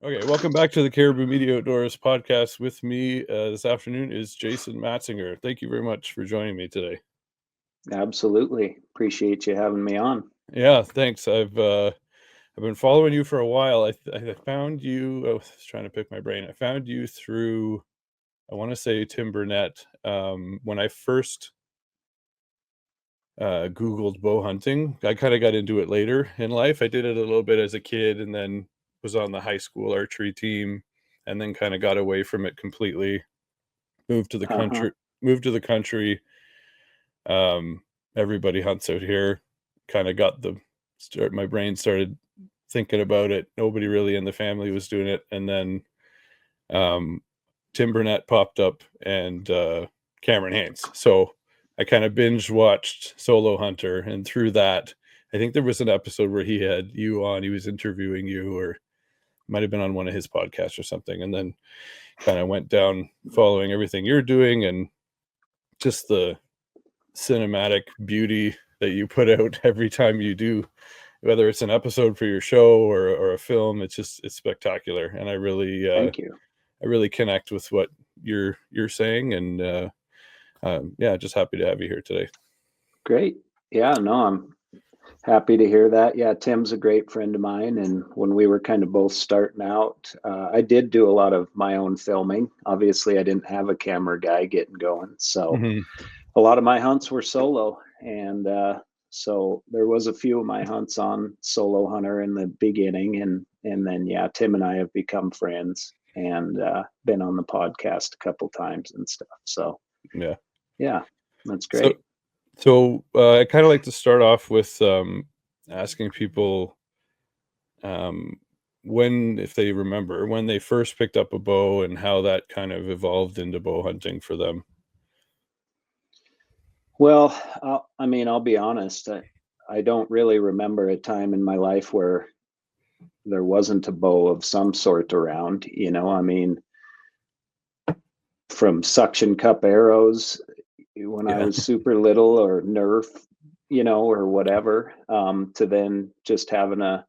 Okay, welcome back to the Caribou Media Outdoors podcast. With me this afternoon is Jason Matzinger. Thank you very much for joining me today. Absolutely. Appreciate you having me on. Yeah, thanks. I've been following you for a while. I found you. I was trying to pick my brain. I found you through, I want to say Tim Burnett. When I first Googled bow hunting, I kind of got into it later in life. I did it a little bit as a kid, and then was on the high school archery team, and then kind of got away from it completely. Moved to the Uh-huh. country. Moved to the country. Everybody hunts out here. Kind of got the start. My brain started thinking about it. Nobody really in the family was doing it, and then Tim Burnett popped up and Cameron Haynes. So I kind of binge watched Solo Hunter, and through that, I think there was an episode where he had you on. He was interviewing you, or might have been on one of his podcasts or something, and then kind of went down following everything you're doing and just the cinematic beauty that you put out every time you do, whether it's an episode for your show or a film. It's spectacular, and I Thank you. really connect with what you're saying, and yeah, just happy to have you here today. Great. Yeah, no, I'm happy to hear that. Yeah, Tim's a great friend of mine. And when we were kind of both starting out, I did do a lot of my own filming. Obviously, I didn't have a camera guy getting going. So Mm-hmm. a lot of my hunts were solo. And so there was a few of my hunts on Solo Hunter in the beginning. And then, yeah, Tim and I have become friends and been on the podcast a couple times and stuff. So, Yeah. yeah, that's So great. I kind of like to start off with asking people um, when, if they remember, when they first picked up a bow and how that kind of evolved into bow hunting for them. Well, I'll be honest. I don't really remember a time in my life where there wasn't a bow of some sort around. I mean, from suction cup arrows when I Yeah. was super little, or Nerf, or whatever, to then just having a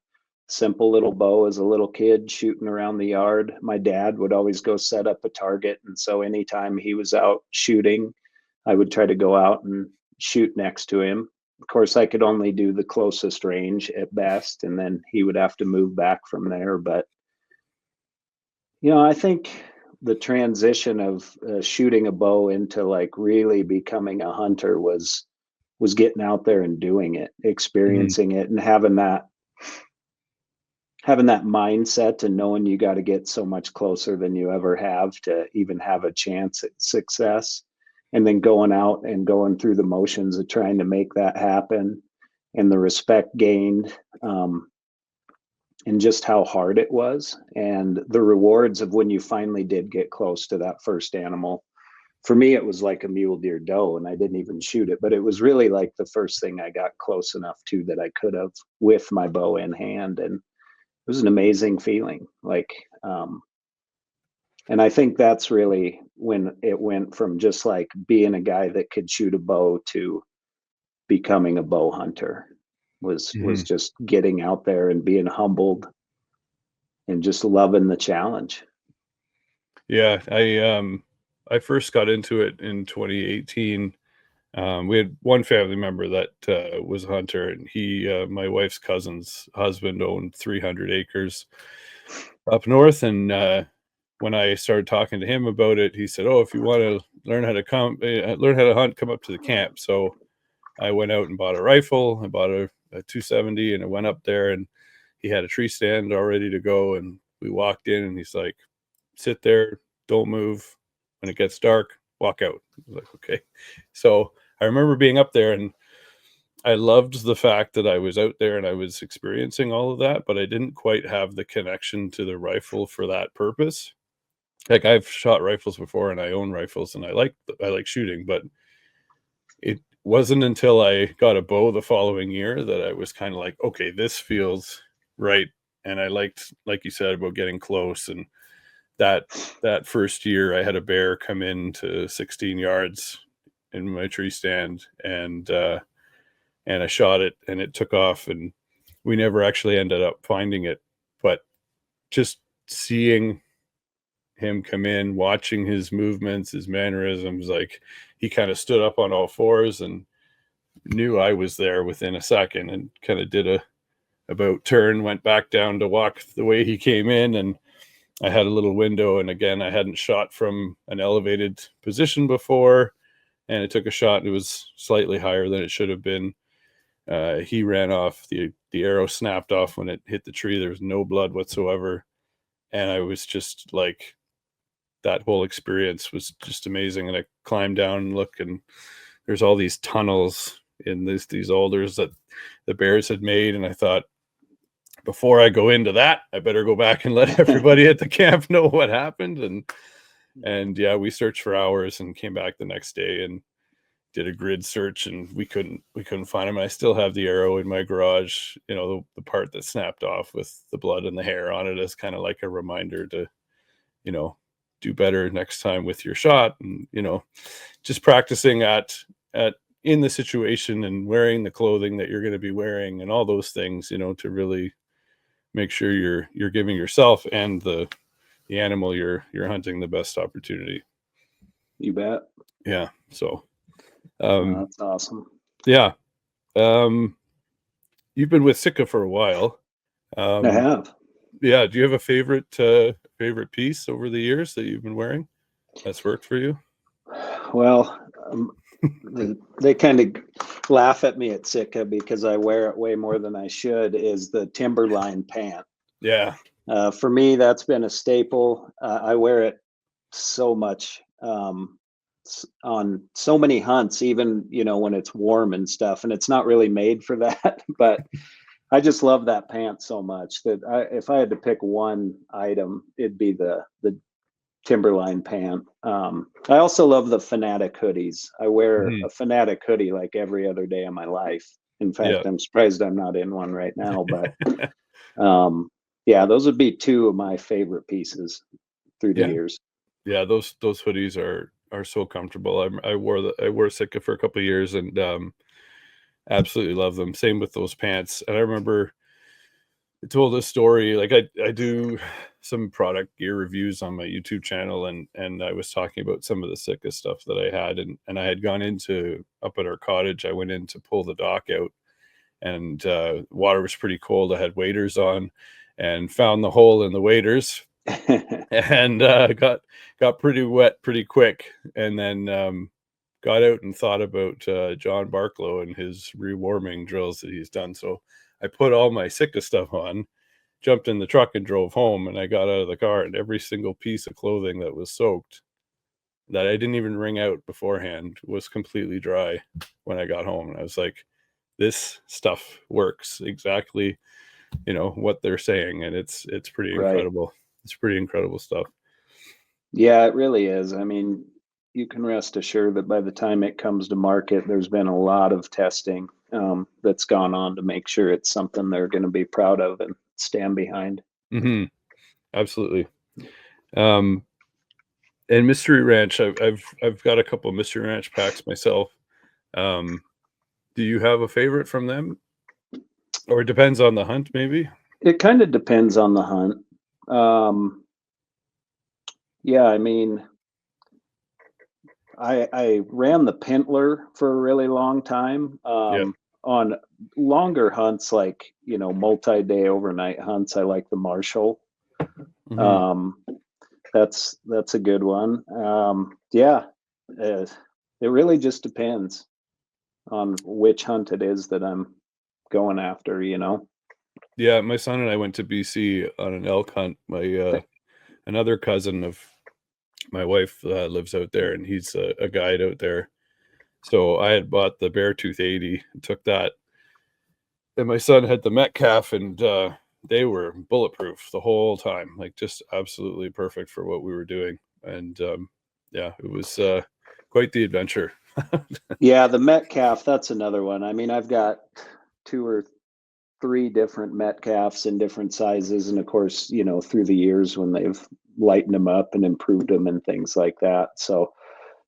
simple little bow as a little kid shooting around the yard. My dad would always go set up a target. And so anytime he was out shooting, I would try to go out and shoot next to him. Of course, I could only do the closest range at best, and then he would have to move back from there. But, I think the transition of shooting a bow into like really becoming a hunter was getting out there and doing it, Mm-hmm. experiencing it, and having that mindset and knowing you got to get so much closer than you ever have to even have a chance at success, and then going out and going through the motions of trying to make that happen, and the respect gained, and just how hard it was, and the rewards of when you finally did get close to that first animal. For me, it was like a mule deer doe, and I didn't even shoot it, but it was really like the first thing I got close enough to that I could have with my bow in hand. And it was an amazing feeling. And I think that's really when it went from just like being a guy that could shoot a bow to becoming a bow hunter, was Mm-hmm. just getting out there and being humbled and just loving the challenge. Yeah, I first got into it in 2018. We had one family member that was a hunter, and my wife's cousin's husband, owned 300 acres up north. And when I started talking to him about it, he said, "Oh, if you want to learn how to hunt, come up to the camp." So I went out and bought a rifle. I bought a 270, and I went up there, and he had a tree stand all ready to go. And we walked in, and he's like, "Sit there, don't move. When it gets dark, walk out." I was like, "Okay." So I remember being up there, and I loved the fact that I was out there and I was experiencing all of that, but I didn't quite have the connection to the rifle for that purpose. Like, I've shot rifles before, and I own rifles, and I like shooting, but it wasn't until I got a bow the following year that I was kind of like, okay, this feels right. And I liked, like you said, about getting close. And that that first year, I had a bear come in to 16 yards in my tree stand, and I shot it, and it took off, and we never actually ended up finding it. But just seeing him come in, watching his movements, his mannerisms, like he kind of stood up on all fours and knew I was there within a second, and kind of did a about turn, went back down to walk the way he came in. And I had a little window, and again, I hadn't shot from an elevated position before, and it took a shot, and it was slightly higher than it should have been. He ran off, the arrow snapped off when it hit the tree. There was no blood whatsoever, and I was just like, that whole experience was just amazing. And I climbed down and look, and there's all these tunnels in these alders that the bears had made, and I thought, before I go into that, I better go back and let everybody at the camp know what happened. And yeah, we searched for hours and came back the next day and did a grid search, and we couldn't find him. I still have the arrow in my garage, you know, the part that snapped off with the blood and the hair on it, as kind of like a reminder to, you know, do better next time with your shot. And, you know, just practicing at in the situation and wearing the clothing that you're going to be wearing and all those things, you know, to really make sure you're giving yourself and the animal you're hunting the best opportunity. You bet. Yeah. So that's awesome. Yeah. You've been with Sitka for a while. I have. Yeah. Do you have a favorite piece over the years that you've been wearing that's worked for you? Well, they kind of laugh at me at Sitka because I wear it way more than I should, is the Timberline pant. Yeah. For me, that's been a staple. I wear it so much on so many hunts, even, you know, when it's warm and stuff, and it's not really made for that, but I just love that pant so much that if I had to pick one item, it'd be the Timberline pant. I also love the Fanatic hoodies. I wear a Fanatic hoodie like every other day of my life. In fact, I'm surprised I'm not in one right now, but yeah, those would be two of my favorite pieces through the years. Yeah, those hoodies are so comfortable. I wore Sitka for a couple of years and absolutely love them. Same with those pants. And I remember I told a story, like I do some product gear reviews on my YouTube channel, and I was talking about some of the Sitka stuff that I had, and I had gone into up at our cottage. I went in to pull the dock out, and water was pretty cold. I had waders on, and found the hole in the waders, and got pretty wet pretty quick, and then got out and thought about John Barklow and his rewarming drills that he's done. So I put all my Sitka stuff on, jumped in the truck and drove home, and I got out of the car, and every single piece of clothing that was soaked, that I didn't even wring out beforehand, was completely dry when I got home. And I was like, this stuff works exactly, you know, what they're saying. And it's pretty incredible. It's pretty incredible stuff. Yeah, it really is. I mean, you can rest assured that by the time it comes to market, there's been a lot of testing that's gone on to make sure it's something they're going to be proud of and stand behind. Absolutely. And Mystery Ranch, I've got a couple of Mystery Ranch packs myself. Do you have a favorite from them, or it depends on the hunt? Maybe it kind of depends on the hunt. Yeah, I mean, I ran the Pintler for a really long time. On longer hunts, like, you know, multi-day overnight hunts, I like the Marshall. That's a good one. It really just depends on which hunt it is that I'm going after, you know. Yeah, my son and I went to BC on an elk hunt. My another cousin of my wife lives out there, and he's a guide out there. So I had bought the Beartooth 80 and took that, and my son had the Metcalf, and they were bulletproof the whole time, like just absolutely perfect for what we were doing. And yeah, it was quite the adventure. Yeah, the Metcalf, that's another one. I mean, I've got 2 or 3 different Metcalfs in different sizes, and of course, you know, through the years when they've lightened them up and improved them and things like that. So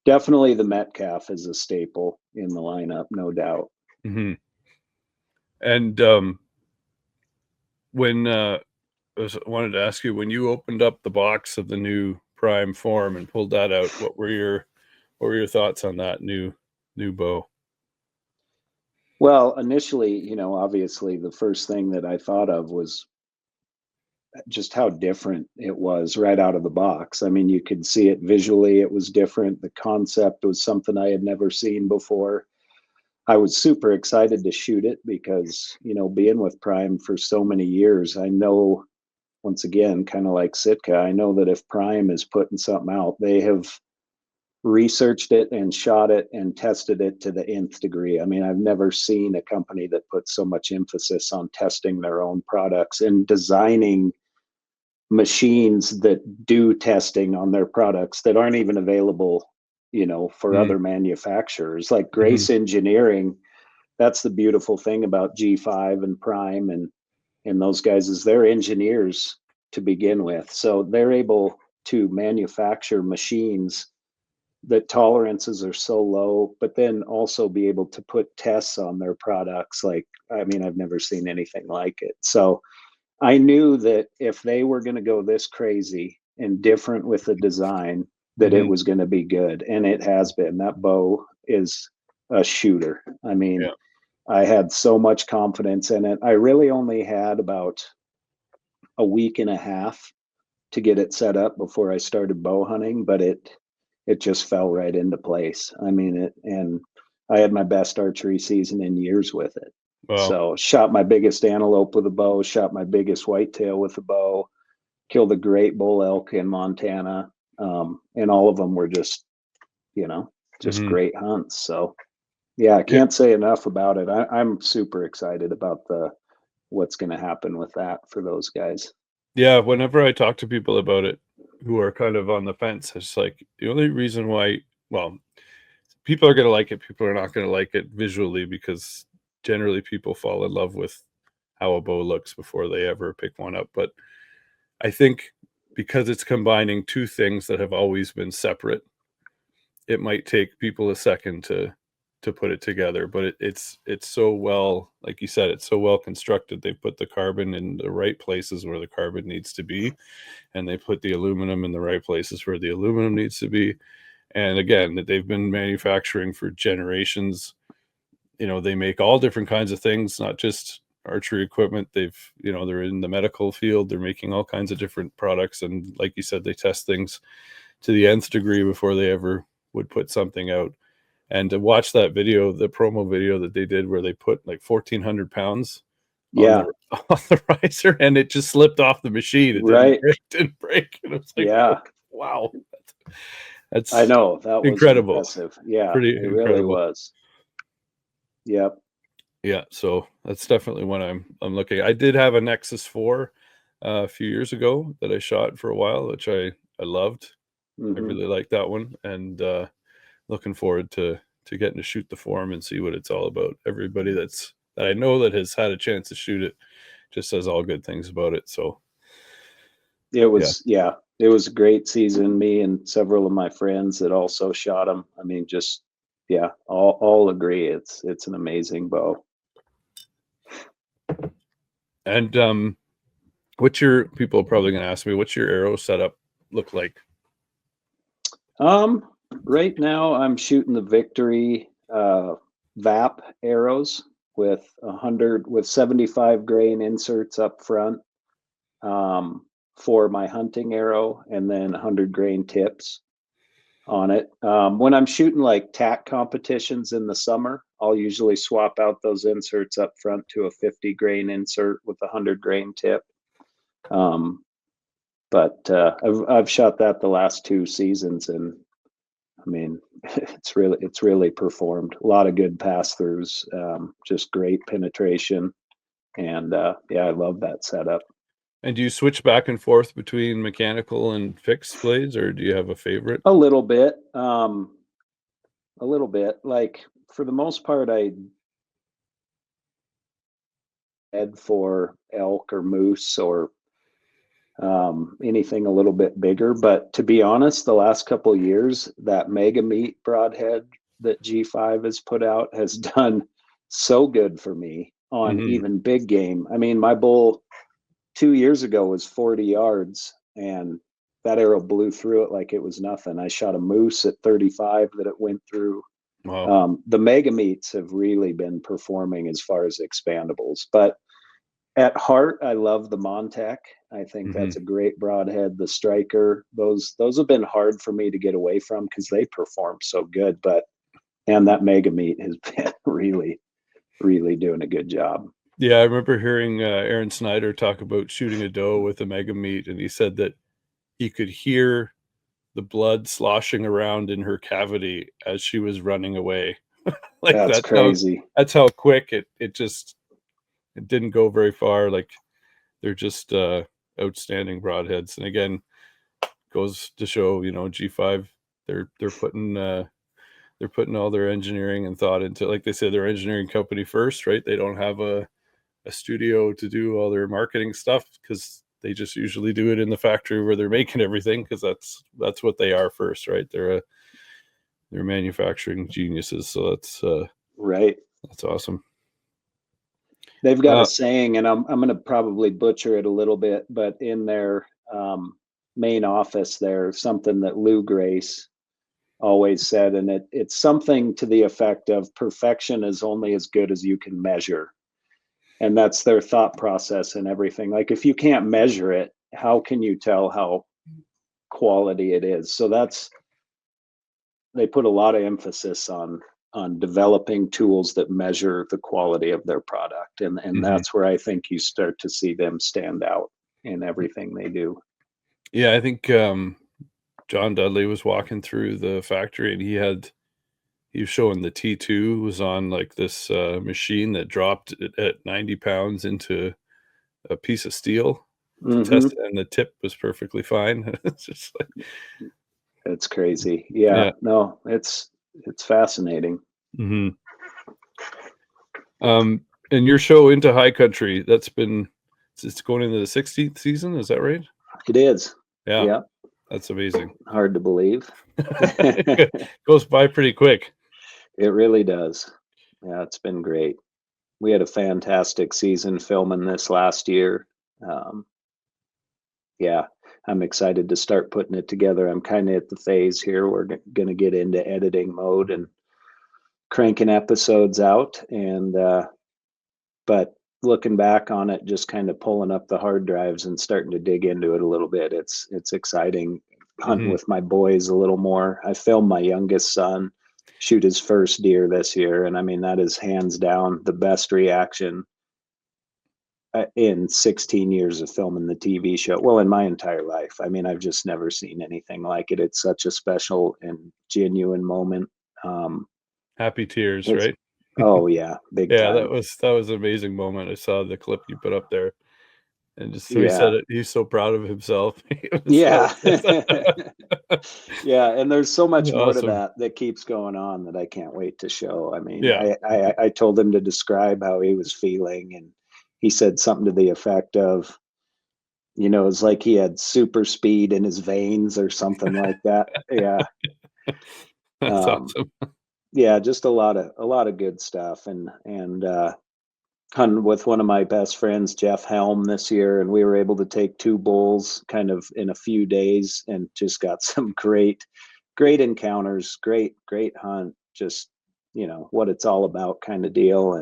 definitely the Metcalf is a staple in the lineup, no doubt. And when wanted to ask you, when you opened up the box of the new Prime form and pulled that out, what were your thoughts on that new bow? Well, initially, obviously the first thing that I thought of was just how different it was right out of the box. I mean, you could see it visually, it was different. The concept was something I had never seen before. I was super excited to shoot it because, being with Prime for so many years, I know, once again, kind of like Sitka, I know that if Prime is putting something out, they have researched it and shot it and tested it to the nth degree. I mean, I've never seen a company that puts so much emphasis on testing their own products and designing machines that do testing on their products that aren't even available, for Mm, other manufacturers. Like mhm, Grace Engineering, that's the beautiful thing about G5 and Prime and those guys, is they're engineers to begin with. So they're able to manufacture machines that tolerances are so low, but then also be able to put tests on their products. Like, I mean, I've never seen anything like it. So I knew that if they were going to go this crazy and different with the design, that it mhm. was going to be good. And it has been. That bow is a shooter. I mean, Yeah. I had so much confidence in it. I really only had about a week and a half to get it set up before I started bow hunting, but it just fell right into place. I mean, and I had my best archery season in years with it. Wow. So shot my biggest antelope with a bow, shot my biggest whitetail with a bow, killed a great bull elk in Montana. And all of them were you know, just Mhm. great hunts. So yeah, I Yeah. can't say enough about it. I'm super excited about the what's going to happen with that for those guys. Yeah, whenever I talk to people about it who are kind of on the fence, it's like the only reason why, well, people are gonna like it, people are not gonna like it visually because generally people fall in love with how a bow looks before they ever pick one up. But I think because it's combining two things that have always been separate, it might take people a second to put it together. But it's so well, like you said, it's so well constructed. They put the carbon in the right places where the carbon needs to be, and they put the aluminum in the right places where the aluminum needs to be. And again, that they've been manufacturing for generations. They make all different kinds of things, not just archery equipment. They're in the medical field. They're making all kinds of different products. And like you said, they test things to the nth degree before they ever would put something out. And to watch that video, the promo video that they did where they put like 1,400 pounds on the Yeah, on the riser and it just slipped off the machine. It didn't right. break, didn't break. And it was like, oh, Yeah, wow, I that's know. That was incredible. impressive. Yeah, Pretty it really incredible. was. Yep. Yeah, so that's definitely what I'm looking. I did have a Nexus 4 a few years ago that I shot for a while, which I loved. I Hmm. really liked that one, and looking forward to getting to shoot the form and see what it's all about. Everybody that I know that has had a chance to shoot it just says all good things about it. So It yeah, was, yeah, it was a great season. Me and several of my friends that also shot them. I mean, just yeah, all agree. It's an amazing bow. and what's your people are probably going to ask me what's your arrow setup look like? Um, right now I'm shooting the Victory VAP arrows with 75 grain inserts up front. For my hunting arrow, and then 100 grain tips on it. When I'm shooting like tack competitions in the summer, I'll usually swap out those inserts up front to a 50 grain insert with a 100 grain tip. Um, but I've shot that the last 2 seasons, and I mean, it's really performed. A lot of good pass throughs, just great penetration, and yeah, I love that setup. And do you switch back and forth between mechanical and fixed blades, or do you have a favorite? A little bit, a little bit. Like for the most part, I head for elk or moose or anything a little bit bigger. But to be honest, the last couple of years, that mega meat broadhead that G5 has put out has done so good for me on Hmm. even big game. I mean, my bull 2 years ago was 40 yards, and that arrow blew through it like it was nothing. I shot a moose at 35 that it went through. Wow. The mega meats have really been performing as far as expandables, but at heart, I love the Montec. I think Hmm. that's a great broadhead. The Striker, those have been hard for me to get away from because they perform so good. But and that mega meat has been really, really doing a good job. Yeah, I remember hearing Aaron Snyder talk about shooting a doe with a mega meat, and he said that he could hear the blood sloshing around in her cavity as she was running away. Like That's crazy. that's how quick it didn't go very far. Like they're just outstanding broadheads. And again, goes to show, G5, they're putting all their engineering and thought into, like they said, their engineering company first, right? They don't have a studio to do all their marketing stuff because they just usually do it in the factory where they're making everything, because that's what they are first, right? They're manufacturing geniuses. So Right. that's awesome. They've got a saying, and I'm going to probably butcher it a little bit, but in their main office there, something that Lou Grace always said, and it's something to the effect of perfection is only as good as you can measure. And that's their thought process and everything. Like if you can't measure it, how can you tell how quality it is? So they put a lot of emphasis on developing tools that measure the quality of their product, and Mhm. that's where I think you start to see them stand out in everything they do. Yeah, I think John Dudley was walking through the factory, and he was showing the T2 was on like this machine that dropped it at 90 pounds into a piece of steel to Mm-hmm. test it, and the tip was perfectly fine. It's just like, It's crazy. Yeah, yeah. no, it's fascinating. Hmm. And your show Into High Country, it's going into the 16th season, is that right? It is. Yeah, Yeah, that's amazing. hard to believe. It goes by pretty quick. It really does. Yeah, it's been great. We had a fantastic season filming this last year. Um, yeah, I'm excited to start putting it together. I'm kind of at the phase here. We're going to get into editing mode and cranking episodes out. And, but looking back on it, just kind of pulling up the hard drives and starting to dig into it a little bit. It's exciting hunting Hmm. with my boys a little more. I filmed my youngest son shoot his first deer this year. And I mean, that is hands down the best reaction in 16 years of filming the TV show. Well, in my entire life. I mean, I've just never seen anything like it. It's such a special and genuine moment. Um, Happy tears, it's, right? oh yeah, big Yeah, time. that was an amazing moment. I saw the clip you put up there, and just so he said Yeah. it, he's so proud of himself. Yeah. Yeah. And there's so much more to Awesome. that keeps going on that I can't wait to show. I mean, Yeah. I told him to describe how he was feeling, and he said something to the effect of, it's like he had super speed in his veins or something like that. Yeah. That's Um, awesome. yeah, just a lot of good stuff, and hunting with one of my best friends, Jeff Helm, this year, and we were able to take two bulls kind of in a few days, and just got some great encounters, great hunt, just what it's all about kind of deal.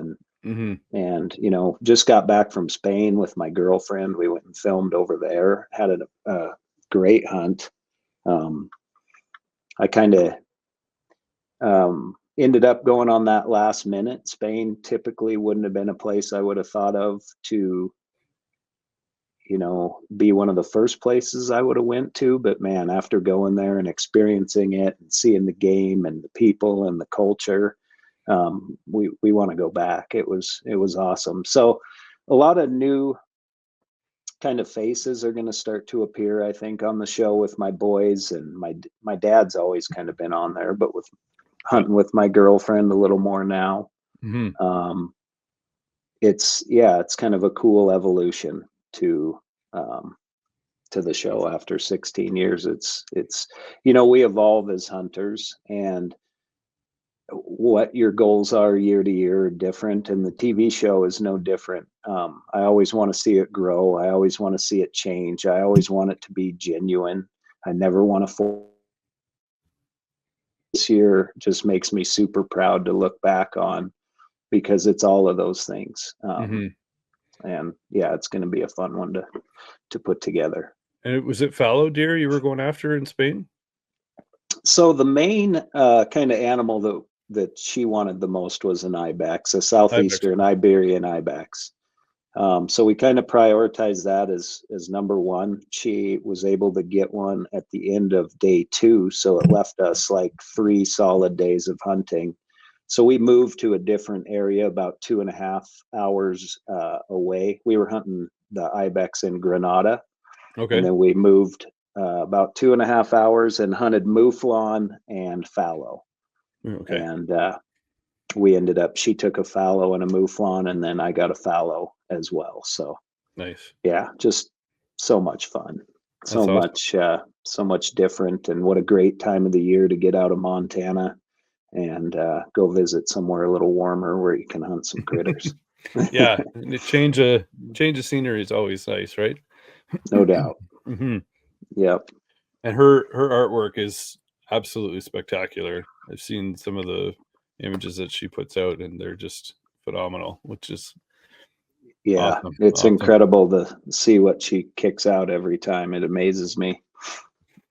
Hmm. And just got back from Spain with my girlfriend. We went and filmed over there, had a great hunt. um, I kind of ended up going on that last minute. Spain typically wouldn't have been a place I would have thought of to, be one of the first places I would have went to. But man, after going there and experiencing it and seeing the game and the people and the culture, we want to go back. It was awesome. So a lot of new kind of faces are going to start to appear, I think, on the show with my boys, and my dad's always kind of been on there, but with Yeah. hunting with my girlfriend a little more now. Hmm. Um, it's kind of a cool evolution to um, the show after 16 years. It's we evolve as hunters, and what your goals are year to year are different, and the TV show is no different. I always want to see it grow. I always want to see it change. I always want it to be genuine. I never want to. This year just makes me super proud to look back on because it's all of those things. And yeah, it's going to be a fun one to put together. And was it fallow deer you were going after in Spain? So the main kind of animal that she wanted the most was an ibex, a southeastern Iberian ibex. So we kind of prioritized that as number one. She was able to get one at the end of day 2, so it left us like 3 solid days of hunting. So we moved to a different area about 2.5 hours away. We were hunting the ibex in Granada, and then we moved about 2.5 hours and hunted mouflon and fallow. And we ended up, she took a fallow and a mouflon, and then I got a fallow as well. So nice. Yeah, just so much fun. That's awesome. So much different, and what a great time of the year to get out of Montana and go visit somewhere a little warmer where you can hunt some critters. Yeah, and change of scenery is always nice, right? No doubt. Yep. And her artwork is absolutely spectacular. I've seen some of the images that she puts out, and they're just phenomenal, which is awesome. It's incredible to see what she kicks out every time. It amazes me.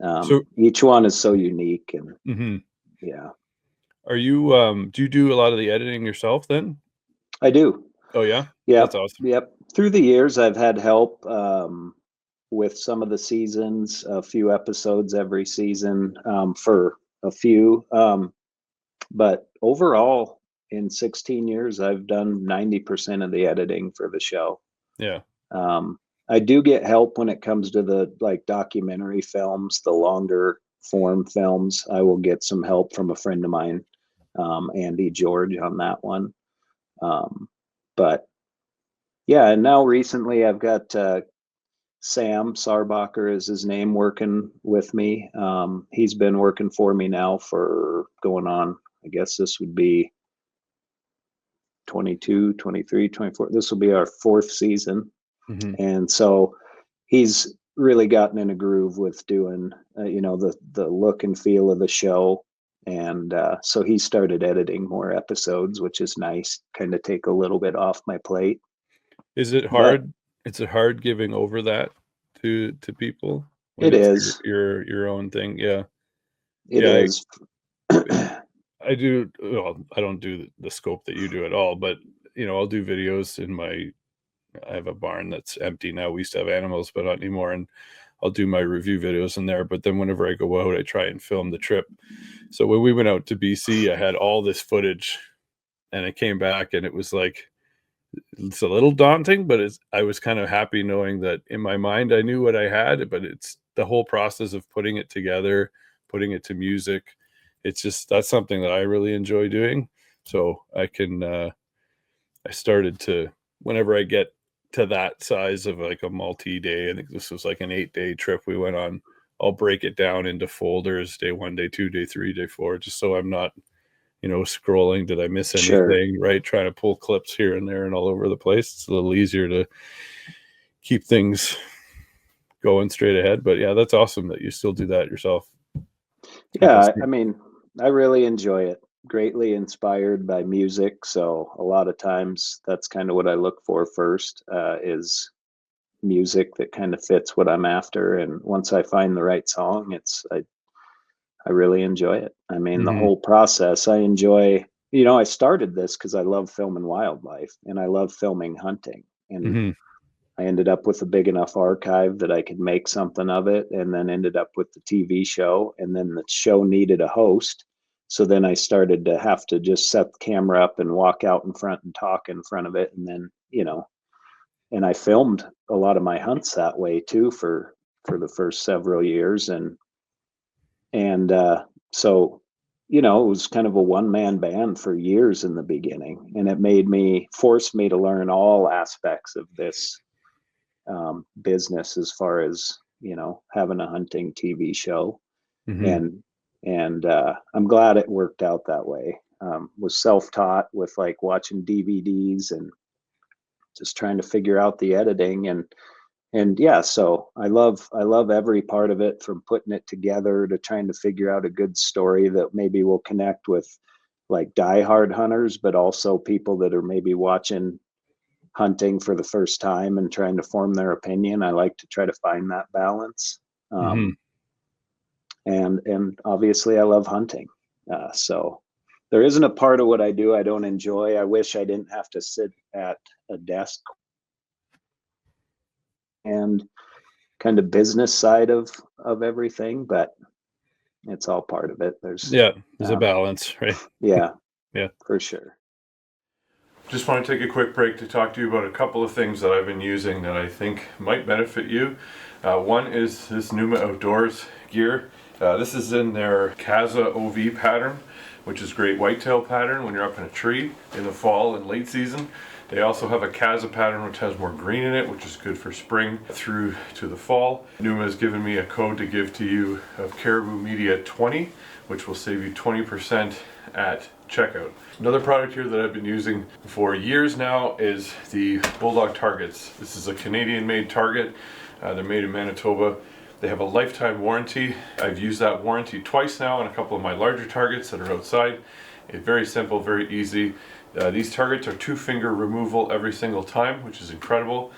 So each one is so unique, and yeah. Are you do you do a lot of the editing yourself then? I do. Oh yeah? Yeah. That's awesome. Yep. Through the years I've had help with some of the seasons, a few episodes every season for a few. But overall, in 16 years, I've done 90% of the editing for the show. Yeah. I do get help when it comes to the like documentary films, the longer form films. I will get some help from a friend of mine, Andy George, on that one. But yeah, and now recently I've got Sam Sarbacher is his name, working with me. He's been working for me now for going on, I guess this would be 22, 23, 24. This will be our 4th season. And so he's really gotten in a groove with doing, the look and feel of the show. And so he started editing more episodes, which is nice, kind of take a little bit off my plate. Is it hard? Is it hard giving over that to people? It is your own thing. Yeah. It is. I do. Well, I don't do the scope that you do at all, but I'll do videos I have a barn that's empty now. We used to have animals, but not anymore. And I'll do my review videos in there. But then whenever I go out, I try and film the trip. So when we went out to BC, I had all this footage, and I came back, and it was like, it's a little daunting, but I was kind of happy knowing that in my mind, I knew what I had, but it's the whole process of putting it together, putting it to music. That's something that I really enjoy doing. So I started to, whenever I get to that size of like a multi-day, I think this was like an 8-day trip we went on, I'll break it down into folders, day 1, day 2, day 3, day 4, just so I'm not, scrolling. Did I miss anything? Right. Trying to pull clips here and there and all over the place. It's a little easier to keep things going straight ahead. But yeah, that's awesome that you still do that yourself. Yeah. I mean, I really enjoy it. Greatly inspired by music. So a lot of times that's kind of what I look for first, is music that kind of fits what I'm after. And once I find the right song, I really enjoy it. I mean, the whole process, I enjoy, I started this because I love filming wildlife and I love filming hunting. And I ended up with a big enough archive that I could make something of it, and then ended up with the TV show. And then the show needed a host. So then I started to have to just set the camera up and walk out in front and talk in front of it. And then, and I filmed a lot of my hunts that way too for the first several years. And so, it was kind of a one-man band for years in the beginning, and it forced me to learn all aspects of this business as far as, having a hunting TV show. And I'm glad it worked out that way. was self-taught with like watching DVDs and just trying to figure out the editing. And yeah, so I love every part of it, from putting it together to trying to figure out a good story that maybe will connect with like diehard hunters, but also people that are maybe watching hunting for the first time and trying to form their opinion. I like to try to find that balance. Mm-hmm. And obviously I love hunting. So there isn't a part of what I do I don't enjoy. I wish I didn't have to sit at a desk and kind of business side of everything, but it's all part of it. There's a balance, right? yeah, Yeah. for sure. Just want to take a quick break to talk to you about a couple of things that I've been using that I think might benefit you. One is this Numa Outdoors gear. This is in their Casa OV pattern, which is great whitetail pattern when you're up in a tree in the fall and late season. They also have a Casa pattern which has more green in it, which is good for spring through to the fall. Numa has given me a code to give to you of Caribou Media 20, which will save you 20% at checkout. Another product here that I've been using for years now is the Bulldog targets. This is a Canadian made target. They're made in Manitoba. They have a lifetime warranty. I've used that warranty twice now on a couple of my larger targets that are outside. It's very simple, very easy. These targets are 2-finger removal every single time, which is incredible.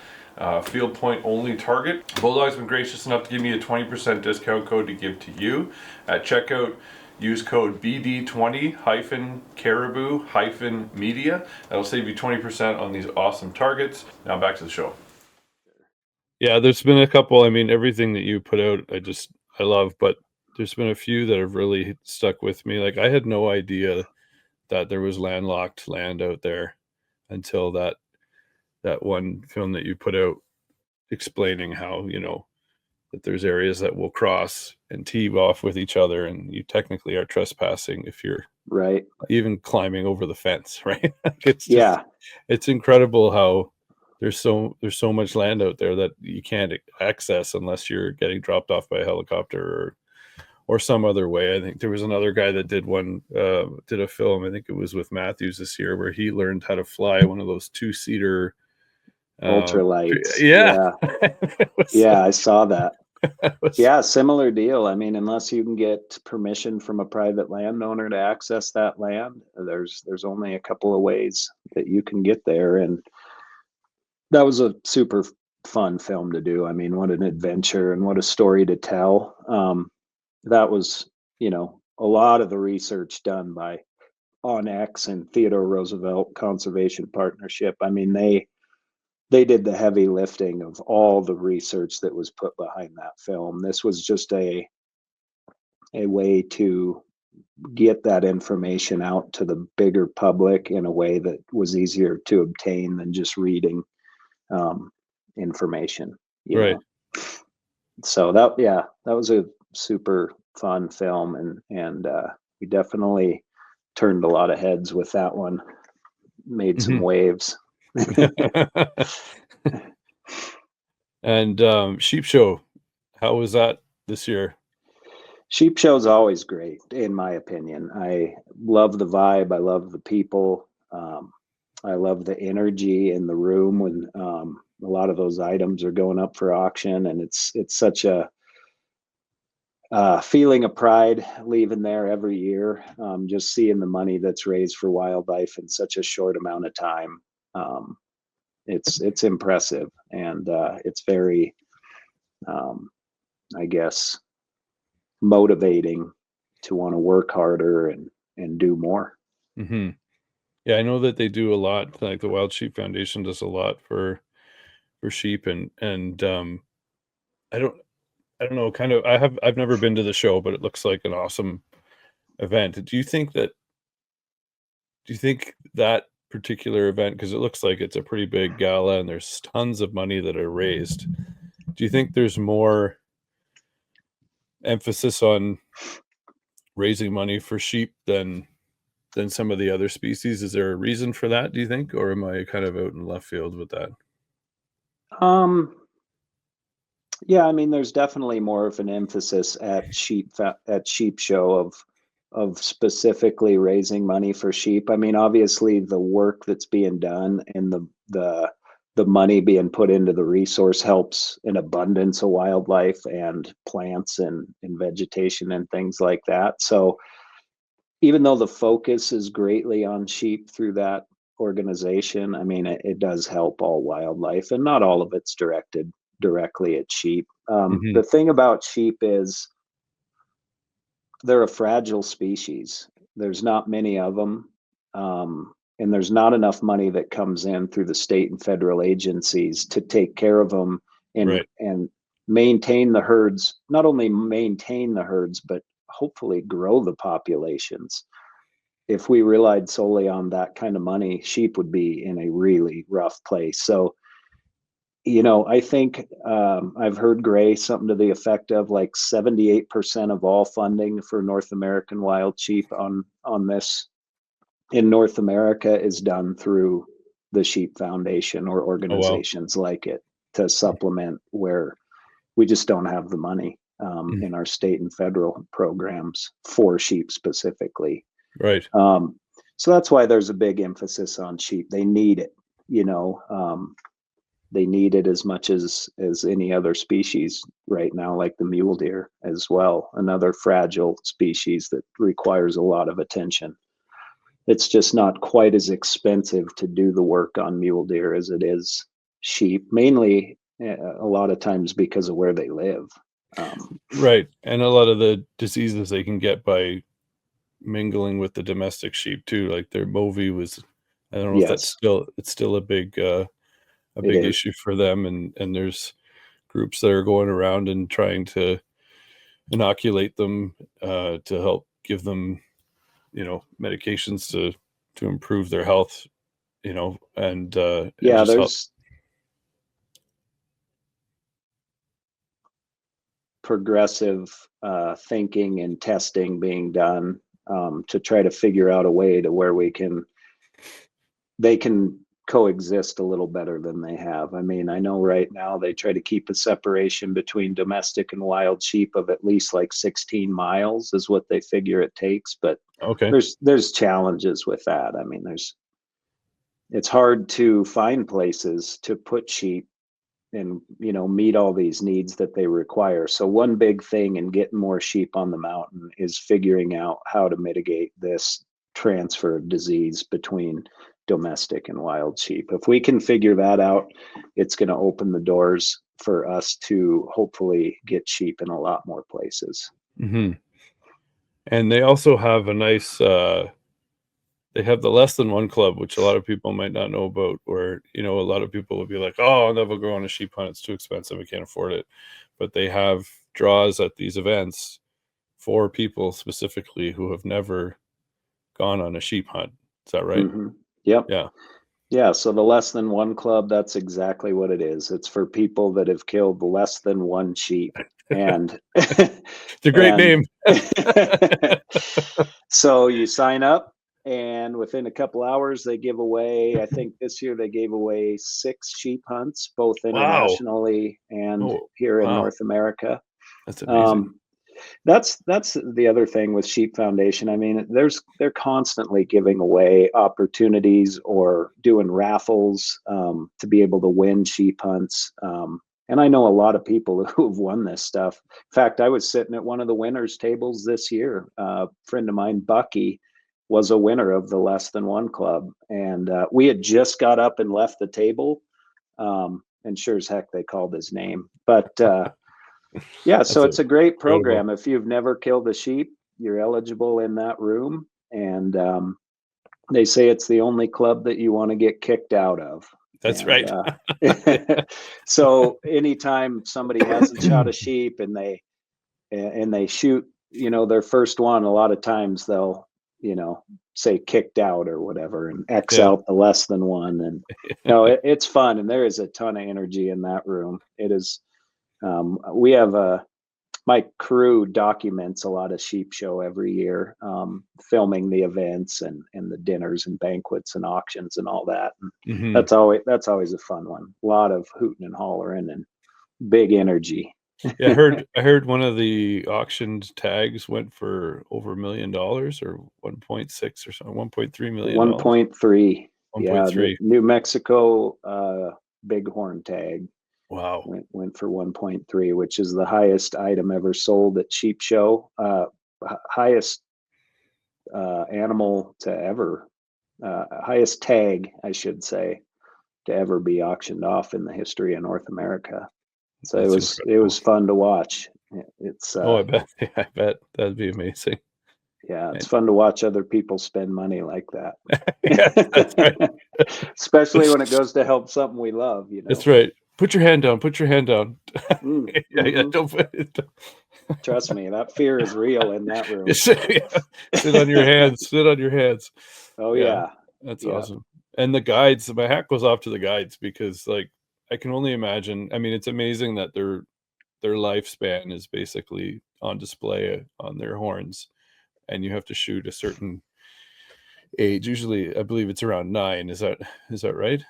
Field point only target. Bulldog's been gracious enough to give me a 20% discount code to give to you at checkout. Use code BD20-Caribou-Media. That'll save you 20% on these awesome targets. Now back to the show. Yeah, there's been a couple. I mean, everything that you put out, I love, but there's been a few that have really stuck with me. Like, I had no idea that there was landlocked land out there until that one film that you put out explaining how, that there's areas that will cross and teeve off with each other, and you technically are trespassing if you're Right. even climbing over the fence, right? It's just, Yeah. it's incredible how there's so much land out there that you can't access unless you're getting dropped off by a helicopter or some other way. I think there was another guy that did a film, I think it was with Matthews this year, where he learned how to fly one of those 2-seater Ultralights. Yeah. Yeah, I saw that. Yeah, similar deal. I mean, unless you can get permission from a private landowner to access that land, there's only a couple of ways that you can get there. And that was a super fun film to do. I mean, what an adventure and what a story to tell. That was, a lot of the research done by OnX and Theodore Roosevelt Conservation Partnership. I mean, they did the heavy lifting of all the research that was put behind that film. This was just a way to get that information out to the bigger public in a way that was easier to obtain than just reading information, Right. So that was a super fun film, and we definitely turned a lot of heads with that one, made some waves. And Sheep Show, how was that this year? Sheep Show's always great, in my opinion. I love the vibe. I love the people. I love the energy in the room when a lot of those items are going up for auction, and it's such a feeling of pride leaving there every year. Just seeing the money that's raised for wildlife in such a short amount of time. It's impressive, and it's very, I guess, motivating to want to work harder and do more. Mm-hmm. Yeah, I know that they do a lot. Like the Wild Sheep Foundation does a lot for sheep, and I don't know. Kind of, I've never been to the show, but it looks like an awesome event. Do you think that particular event, because it looks like it's a pretty big gala and there's tons of money that are raised, do you think there's more emphasis on raising money for sheep than some of the other species? Is there a reason for that, do you think, or am I kind of out in left field with that? Yeah, I mean, there's definitely more of an emphasis at Sheep Show of specifically raising money for sheep. I mean, obviously the work that's being done and the money being put into the resource helps an abundance of wildlife and plants and vegetation and things like that. So even though the focus is greatly on sheep through that organization, I mean, it does help all wildlife, and not all of it's directed directly at sheep. Hmm. The thing about sheep is they're a fragile species. There's not many of them, and there's not enough money that comes in through the state and federal agencies to take care of them Right. and maintain the herds. Not only maintain the herds, but hopefully grow the populations. If we relied solely on that kind of money, sheep would be in a really rough place. So, I think I've heard Gray something to the effect of like 78% of all funding for North American wild sheep on this in North America is done through the Sheep Foundation or Oh, wow. organizations like it to supplement where we just don't have the money Mm. in our state and federal programs for sheep specifically. Right. So that's why there's a big emphasis on sheep. They need it, you know. They need it as much as any other species right now, like the mule deer as well. Another fragile species that requires a lot of attention. It's just not quite as expensive to do the work on mule deer as it is sheep, mainly a lot of times because of where they live. Right. And a lot of the diseases they can get by mingling with the domestic sheep too, like their Movi was, I don't know if Yes, it's still a it big is. issue for them, and there's groups that are going around and trying to inoculate them, to help give them, medications to improve their health, and Yeah, just help. there's progressive thinking and testing being done to try to figure out a way to where they can coexist a little better than they have. I mean, I know right now they try to keep a separation between domestic and wild sheep of at least like 16 miles is what they figure it takes, but Okay. there's challenges with that. I mean, it's hard to find places to put sheep and meet all these needs that they require. So one big thing in getting more sheep on the mountain is figuring out how to mitigate this transfer of disease between domestic and wild sheep. If we can figure that out, it's going to open the doors for us to hopefully get sheep in a lot more places. Hmm. And they also have a nice, they have the less than one club, which a lot of people might not know about, where, a lot of people will be like, oh, I'll never go on a sheep hunt. It's too expensive. I can't afford it. But they have draws at these events for people specifically who have never gone on a sheep hunt. Is that right? Hmm. Yep. Yeah. Yeah, so the less than one club, that's exactly what it is. It's for people that have killed less than one sheep. And It's a great and name. so you sign up and within a couple hours they give away, I think this year they gave away 6 sheep hunts, both Wow. internationally and Oh, here in wow. North America. That's amazing. Um, that's the other thing with Sheep Foundation. I mean, they're constantly giving away opportunities or doing raffles to be able to win sheep hunts. And I know a lot of people who have won this stuff. In fact, I was sitting at one of the winners' tables this year. A friend of mine, Bucky, was a winner of the less than one club, and we had just got up and left the table. And sure as heck, they called his name, but. Yeah, so That's it's a great incredible. program. If you've never killed a sheep, you're eligible in that room, and they say it's the only club that you want to get kicked out of. That's And right. so anytime somebody hasn't shot a sheep and they shoot, their first one, a lot of times they'll, say kicked out or whatever and X Yeah. out the less than one. And no, it's fun, and there is a ton of energy in that room. It is. We have my crew documents a lot of sheep show every year, filming the events and the dinners and banquets and auctions and all that. And Hmm. that's always a fun one. A lot of hooting and hollering and big energy. Yeah, I heard one of the auctioned tags went for over $1 million or 1.6 or something, $1.3 million. 1.3. Yeah, the 1.3. New Mexico bighorn tag Wow. went for 1.3, which is the highest item ever sold at Sheep Show. Highest animal to ever, highest tag, I should say, to ever be auctioned off in the history of North America. So That's it incredible. was fun to watch. It's Oh, I bet. I bet that'd be amazing. yeah, it's And fun to watch other people spend money like that. yeah, that's right. Especially when it goes to help something we love, you That's know. right. Put your hand down. Put your hand down. Yeah, Mm-hmm. don't put it. Trust me, that fear is real in that room. Yeah, sit on your hands. Sit on your hands. Oh Yeah, yeah, that's yeah, awesome. And the guides, my hat goes off to the guides because, like, I can only imagine. I mean, it's amazing that their lifespan is basically on display on their horns, and you have to shoot a certain age. Usually, I believe it's around 9. Is that right?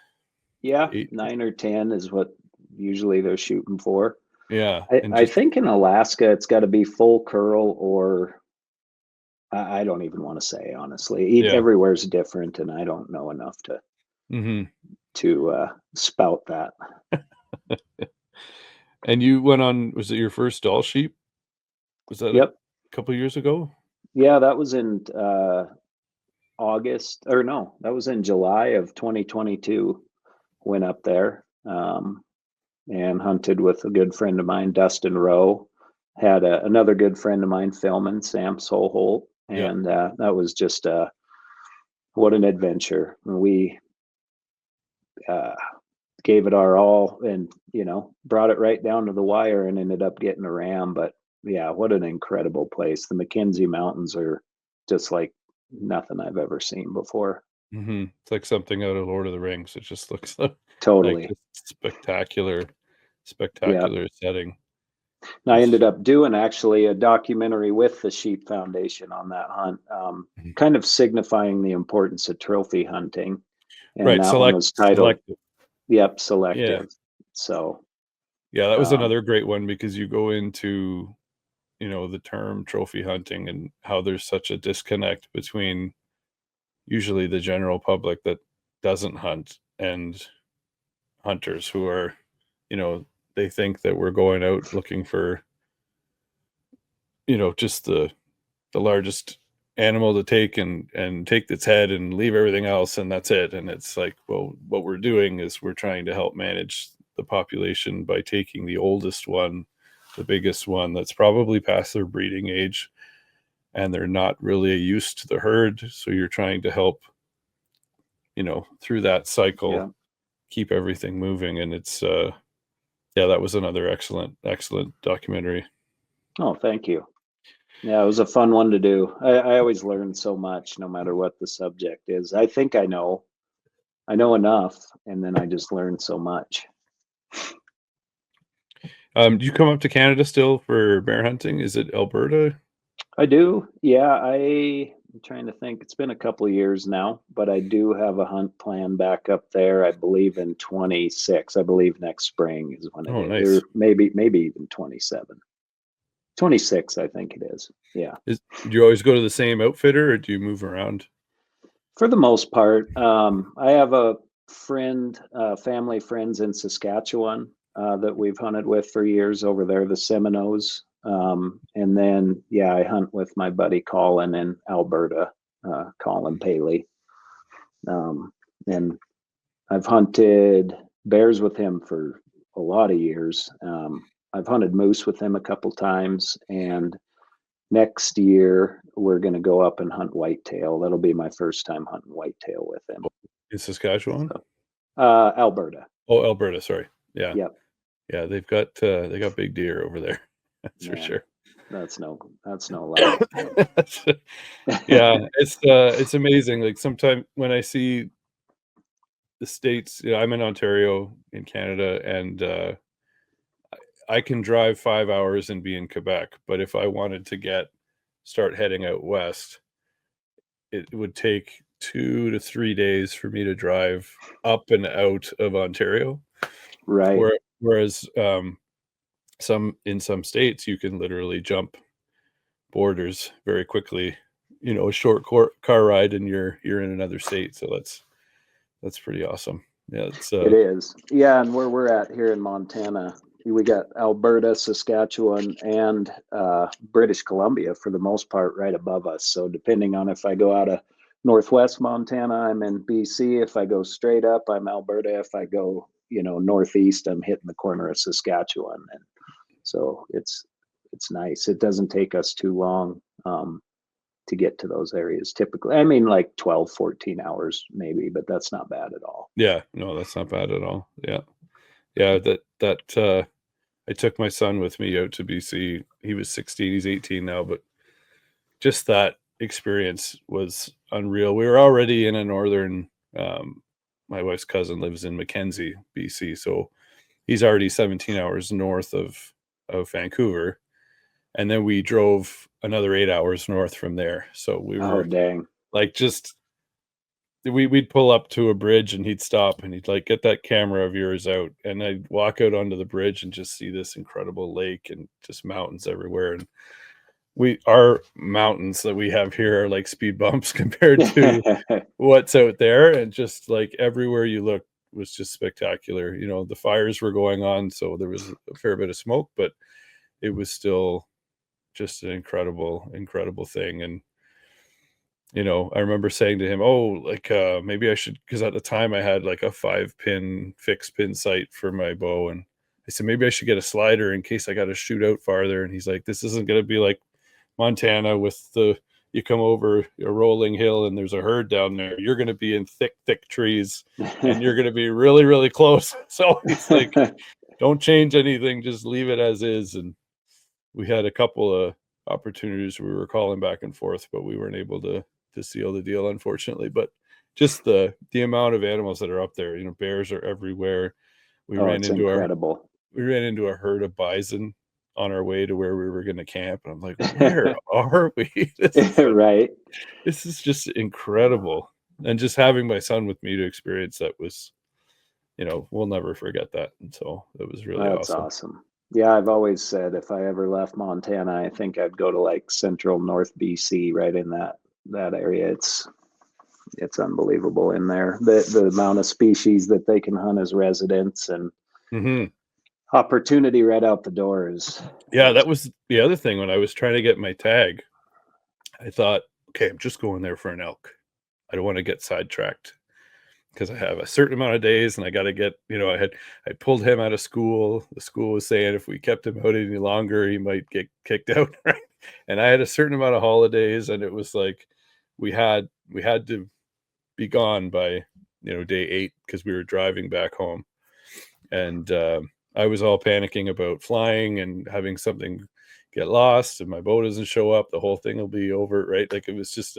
yeah. 8? 9 or 10 is what usually they're shooting for. Yeah, and I just think in Alaska it's got to be full curl, or I don't even want to say honestly. yeah. Everywhere's different, and I don't know enough Mhm. to spout that. And you went on, was it your first doll sheep? Was that a Yep. couple years ago? Yeah, that was in August, or no, that was in July of 2022. Went up there and hunted with a good friend of mine, Dustin Rowe. Had another good friend of mine filming, Sam Solholt, Yeah. and that was just what an adventure. We uh, gave it our all, and brought it right down to the wire, and ended up getting a ram. But yeah, what an incredible place! The McKenzie Mountains are just like nothing I've ever seen before. Mhm. It's like something out of Lord of the Rings. It just looks like Totally. this spectacular, Yeah. spectacular setting. And I It's ended up doing actually a documentary with the Sheep Foundation on that hunt, Mhm. kind of signifying the importance of trophy hunting. And Right, that one was titled, selective. yep, Yeah. Selective. So, Yeah, that was um, another great one because you go into, the term trophy hunting and how there's such a disconnect between usually the general public that doesn't hunt and hunters who are, you know, they think that we're going out looking for, just the largest animal to take and take its head and leave everything else and that's it. And it's like, well, what we're doing is we're trying to help manage the population by taking the oldest one, the biggest one that's probably past their breeding age, and they're not really used to the herd. So you're trying to help, through that cycle, yeah. keep everything moving. And it's yeah, that was another excellent documentary. Oh, thank you. Yeah, it was a fun one to do. I always learn so much, no matter what the subject is. I think I know enough, and then I just learn so much. Do you come up to Canada still for bear hunting? Is it Alberta? I do. Yeah, I'm trying to think. It's been a couple of years now, but I do have a hunt plan back up there. I believe in 26. I believe next spring is when it Oh, is, nice. or maybe even 27. 26, I think it is. Yeah. Do you always go to the same outfitter or do you move around? For the most part, I have a friend, family friends in Saskatchewan that we've hunted with for years over there, the Seminoes. And then, yeah, I hunt with my buddy Colin in Alberta, Colin Paley. Um, and I've hunted bears with him for a lot of years. I've hunted moose with him a couple times, and next year we're going to go up and hunt whitetail. That'll be my first time hunting whitetail with him. In Saskatchewan? So, Alberta. Oh, Alberta, sorry. Yeah. Yep. Yeah, they got big deer over there. That's for Man, sure. that's no lie. Yeah, it's amazing. Like sometimes when I see the states, I'm in Ontario in Canada, and I can drive 5 hours and be in Quebec, but if I wanted to start heading out west, it would take 2 to 3 days for me to drive up and out of Ontario. Right. Whereas, in some states you can literally jump borders very quickly. A short car ride and you're in another state. So that's pretty awesome. Yeah, It is. Yeah, and where we're at here in Montana, we got Alberta, Saskatchewan, and British Columbia for the most part right above us. So depending on if I go out of northwest Montana, I'm in BC. If I go straight up, I'm Alberta. If I go, northeast, I'm hitting the corner of Saskatchewan. And so it's nice. It doesn't take us too long to get to those areas typically. I mean, like 12, 14 hours maybe, but that's not bad at all. Yeah, no, that's not bad at all. Yeah. I took my son with me out to BC. He was 16, he's 18 now, but just that experience was unreal. We were already in a northern, my wife's cousin lives in Mackenzie, BC. So he's already 17 hours north of Vancouver. And then we drove another 8 hours north from there. So we were dang. like, we'd pull up to a bridge and he'd stop and he'd like, get that camera of yours out. And I'd walk out onto the bridge and just see this incredible lake and just mountains everywhere. And our mountains that we have here are like speed bumps compared to what's out there. And just like everywhere you look was just spectacular. The fires were going on, so there was a fair bit of smoke, but it was still just an incredible thing. And I remember saying to him, "Oh, like maybe I should," because at the time I had like a 5-pin fixed pin sight for my bow, and I said maybe I should get a slider in case I got to shoot out farther. And he's like, "This isn't going to be like Montana with you come over a rolling hill and there's a herd down there. You're going to be in thick trees, and you're going to be really, really close." So he's like, "Don't change anything, just leave it as is." And we had a couple of opportunities we were calling back and forth, but we weren't able to seal the deal, unfortunately. But just the amount of animals that are up there, bears are everywhere. It's incredible. We ran into a herd of bison on our way to where we were going to camp. And I'm like, where are we? Right. This is just incredible. And just having my son with me to experience that was, we'll never forget that. And so it was really That's awesome. Yeah, I've always said if I ever left Montana, I think I'd go to like central North BC, right in that area. It's unbelievable in there. The amount of species that they can hunt as residents and opportunity right out the door is. Yeah, that was the other thing. When I was trying to get my tag, I thought, okay, I'm just going there for an elk. I don't want to get sidetracked because I have a certain amount of days and I got to get, I pulled him out of school. The school was saying if we kept him out any longer, he might get kicked out. Right? And I had a certain amount of holidays, and it was like, we had to be gone by, day 8 because we were driving back home. And I was all panicking about flying and having something get lost and my boat doesn't show up. The whole thing will be over, right? Like it was just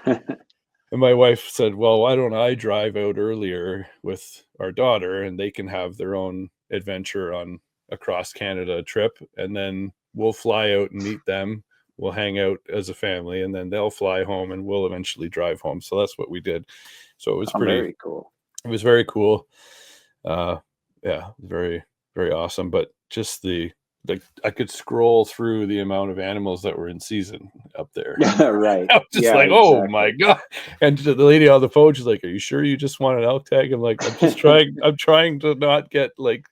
and my wife said, well, why don't I drive out earlier with our daughter and they can have their own adventure on a cross Canada trip, and then we'll fly out and meet them. We'll hang out as a family, and then they'll fly home and we'll eventually drive home. So that's what we did. So it was very cool. It was very cool. Yeah, very, very awesome. But just I could scroll through the amount of animals that were in season up there. Right. I was just like, oh my God. And the lady on the phone, she's like, are you sure you just want an elk tag? I'm like, I'm just trying, I'm trying to not get like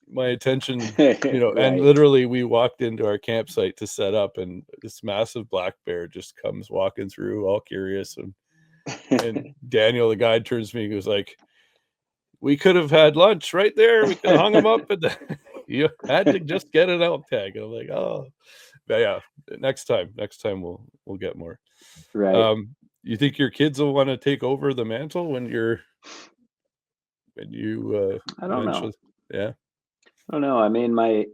my attention, Right. And literally we walked into our campsite to set up, and this massive black bear just comes walking through all curious. And Daniel, the guide, turns to me and goes like, we could have had lunch right there. We could have hung them up, and you had to just get an elk tag. And I'm like, oh, but yeah. Next time we'll get more. Right. You think your kids will want to take over the mantle when you? I don't know. Yeah. I don't know. I mean, my